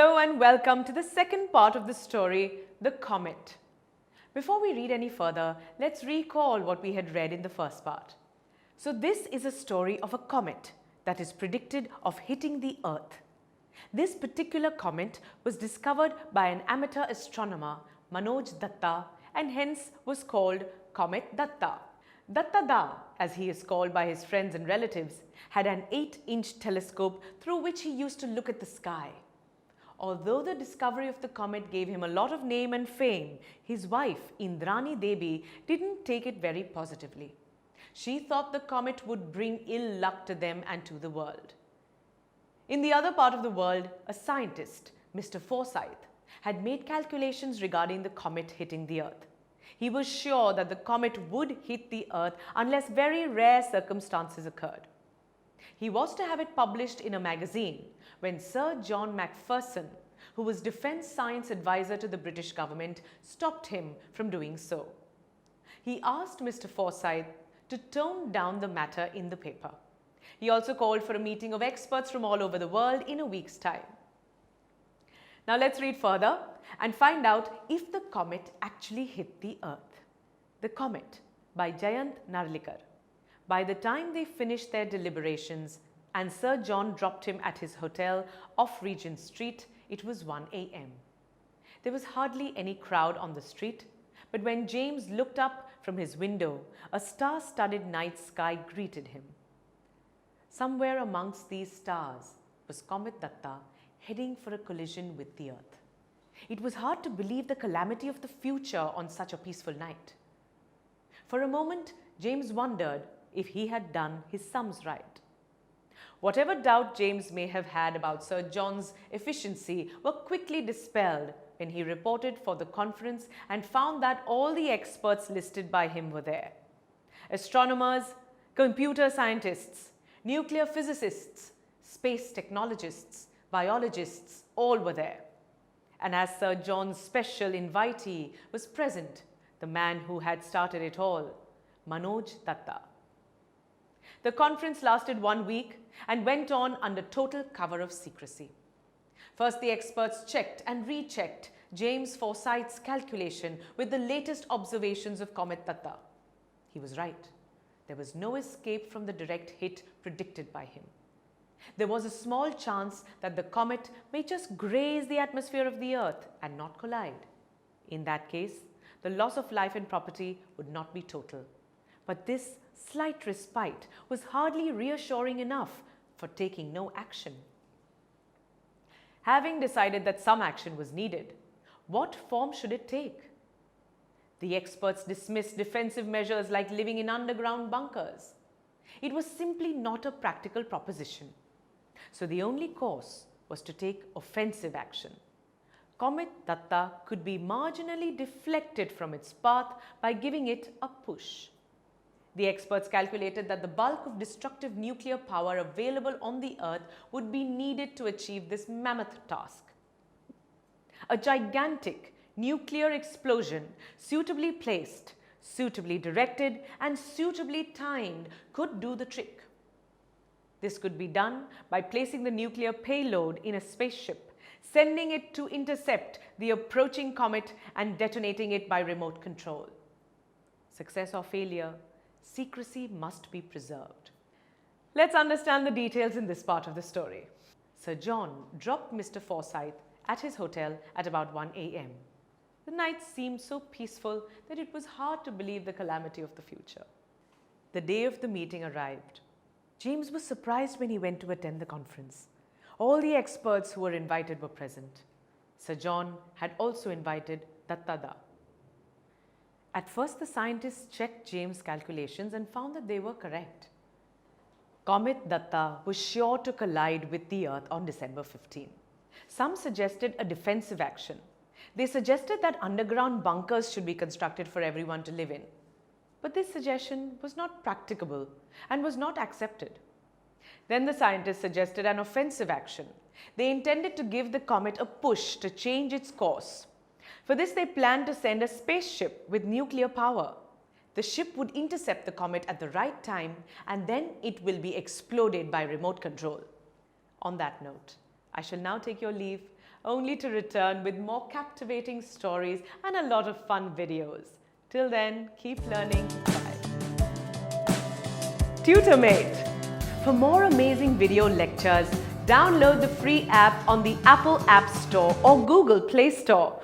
Hello and welcome to the second part of the story, The Comet. Before we read any further, let's recall what we had read in the first part. So this is a story of a comet that is predicted of hitting the Earth. This particular comet was discovered by an amateur astronomer, Manoj Datta, and hence was called Comet Datta. Datta Da, as he is called by his friends and relatives, had an 8-inch telescope through which he used to look at the sky. Although the discovery of the comet gave him a lot of name and fame, his wife, Indrani Devi, didn't take it very positively. She thought the comet would bring ill luck to them and to the world. In the other part of the world, a scientist, Mr. Forsyth, had made calculations regarding the comet hitting the Earth. He was sure that the comet would hit the Earth unless very rare circumstances occurred. He was to have it published in a magazine when Sir John Macpherson, who was Defence Science Advisor to the British government, stopped him from doing so. He asked Mr. Forsyth to tone down the matter in the paper. He also called for a meeting of experts from all over the world in a week's time. Now let's read further and find out if the comet actually hit the Earth. The Comet by Jayant Narlikar. By the time they finished their deliberations and Sir John dropped him at his hotel off Regent Street, it was 1 a.m. There was hardly any crowd on the street, but when James looked up from his window, a star-studded night sky greeted him. Somewhere amongst these stars was Comet Datta heading for a collision with the Earth. It was hard to believe the calamity of the future on such a peaceful night. For a moment, James wondered if he had done his sums right. Whatever doubt James may have had about Sir John's efficiency were quickly dispelled when he reported for the conference and found that all the experts listed by him were there. Astronomers, computer scientists, nuclear physicists, space technologists, biologists, all were there. And as Sir John's special invitee was present, the man who had started it all, Manoj Datta. The conference lasted 1 week and went on under total cover of secrecy. First, the experts checked and rechecked James Forsyth's calculation with the latest observations of Comet Datta. He was right. There was no escape from the direct hit predicted by him. There was a small chance that the comet may just graze the atmosphere of the Earth and not collide. In that case, the loss of life and property would not be total. But this slight respite was hardly reassuring enough for taking no action. Having decided that some action was needed, what form should it take? The experts dismissed defensive measures like living in underground bunkers. It was simply not a practical proposition. So the only course was to take offensive action. Comet Datta could be marginally deflected from its path by giving it a push. The experts calculated that the bulk of destructive nuclear power available on the Earth would be needed to achieve this mammoth task. A gigantic nuclear explosion, suitably placed, suitably directed, and suitably timed, could do the trick. This could be done by placing the nuclear payload in a spaceship, sending it to intercept the approaching comet and detonating it by remote control. Success or failure, secrecy must be preserved. Let's understand the details in this part of the story. Sir John dropped Mr. Forsyth at his hotel at about 1 a.m. The night seemed so peaceful that it was hard to believe the calamity of the future. The day of the meeting arrived. James was surprised when he went to attend the conference. All the experts who were invited were present. Sir John had also invited Datta Da. At first, the scientists checked James' calculations and found that they were correct. Comet Datta was sure to collide with the Earth on December 15. Some suggested a defensive action. They suggested that underground bunkers should be constructed for everyone to live in. But this suggestion was not practicable and was not accepted. Then the scientists suggested an offensive action. They intended to give the comet a push to change its course. For this, they planned to send a spaceship with nuclear power. The ship would intercept the comet at the right time and then it will be exploded by remote control. On that note, I shall now take your leave only to return with more captivating stories and a lot of fun videos. Till then, keep learning. Bye. TutorMate. For more amazing video lectures, download the free app on the Apple App Store or Google Play Store,